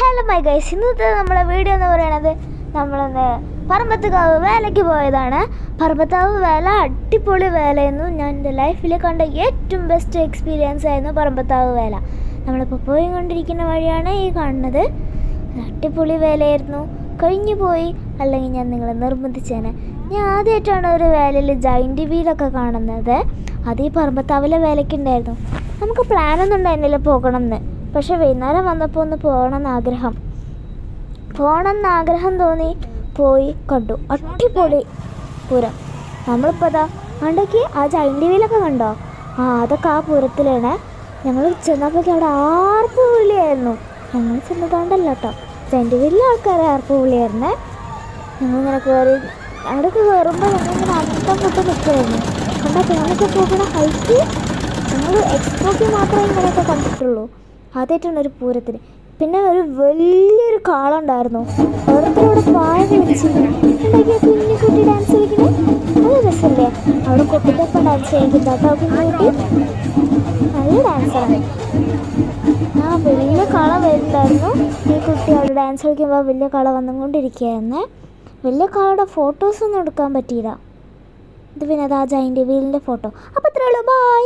Hello my guys, ഇന്നത്തെ നമ്മളെ video എന്ന് പറയുന്നത് നമ്മളൊന്ന് പറമ്പത്തുകാവ് വേലയ്ക്ക് പോയതാണ്. പറമ്പത്താവ് വേല അടിപൊളി വേലയായിരുന്നു. ഞാൻ എൻ്റെ ലൈഫിൽ കണ്ട ഏറ്റവും ബെസ്റ്റ് എക്സ്പീരിയൻസ് ആയിരുന്നു പറമ്പത്താവ് വേല. നമ്മളിപ്പോൾ പോയിക്കൊണ്ടിരിക്കുന്ന വഴിയാണ് ഈ കാണുന്നത്. അടിപൊളി വേലയായിരുന്നു. കഴിഞ്ഞു പോയി, അല്ലെങ്കിൽ ഞാൻ നിങ്ങളെ നിർബന്ധിച്ചേനെ. ഞാൻ ആദ്യമായിട്ടാണ് ഒരു വേലയിൽ ജൈൻറ്റ് വീലൊക്കെ കാണുന്നത്. അത് ഈ പറമ്പത്താവിലെ വേലയ്ക്കുണ്ടായിരുന്നു. നമുക്ക് പ്ലാനൊന്നും ഉണ്ടായിരുന്നില്ല പോകണം എന്ന്. പക്ഷെ വൈകുന്നേരം വന്നപ്പോൾ ഒന്ന് പോകണമെന്ന് ആഗ്രഹം തോന്നി. പോയി കണ്ടു. അടിപൊളി പൂരം. നമ്മളിപ്പോൾ അതാ കണ്ടോക്കി ആ ജൈൻറ്റ് വീലൊക്കെ കണ്ടോ? അതൊക്കെ ആ പൂരത്തിലാണ്. ഞങ്ങൾ ചെന്നപ്പോഴേക്കും അവിടെ ആർപ്പ് വിളിയായിരുന്നു. ഞങ്ങൾ ചെന്നതുകൊണ്ടല്ല കേട്ടോ, ജൈൻറ്റ് വീലിലെ ആൾക്കാർ ആർപ്പ് വിളിയായിരുന്നേ. ഞങ്ങളിങ്ങനെ കയറി അവിടെയൊക്കെ കയറുമ്പോൾ ഞങ്ങളിങ്ങനെ അന്തം പൊട്ട് നിൽക്കുമായിരുന്നു. കണ്ടാൽ ഞങ്ങളൊക്കെ പോകുന്ന ഹൈറ്റ് ഞങ്ങൾ എക്സ്പോക്ക് മാത്രമേ ഇങ്ങനെയൊക്കെ കണ്ടിട്ടുള്ളൂ. ആദ്യമായിട്ടാണ് ഒരു പൂരത്തിന്. പിന്നെ ഒരു വലിയൊരു കാളുണ്ടായിരുന്നു. ഓരോരുത്തരോട് പായ കളിച്ച് ഉണ്ടാക്കിയ കുഞ്ഞിക്കുട്ടി ഡാൻസ് കളിക്കുന്നത് നല്ല രസമല്ലേ? അവിടെ കുട്ടിക്കൊപ്പം ഡാൻസ് കളിക്കുന്നത് കേട്ടോ. കുഞ്ഞുകുട്ടി നല്ല ഡാൻസാണ്. വലിയ കള വരുന്നുണ്ടായിരുന്നു. ഈ കുട്ടി അവിടെ ഡാൻസ് കളിക്കുമ്പോൾ വലിയ കള വന്നുകൊണ്ടിരിക്കുകയായിരുന്നേ. വലിയ കളയുടെ ഫോട്ടോസൊന്നും എടുക്കാൻ പറ്റിയില്ല. ഇത് പിന്നെ അത് ആ ജൈൻറ്റ് വീലിൻ്റെ ഫോട്ടോ. അപ്പോൾ അത്രേ ഉള്ളൂ. ബൈ.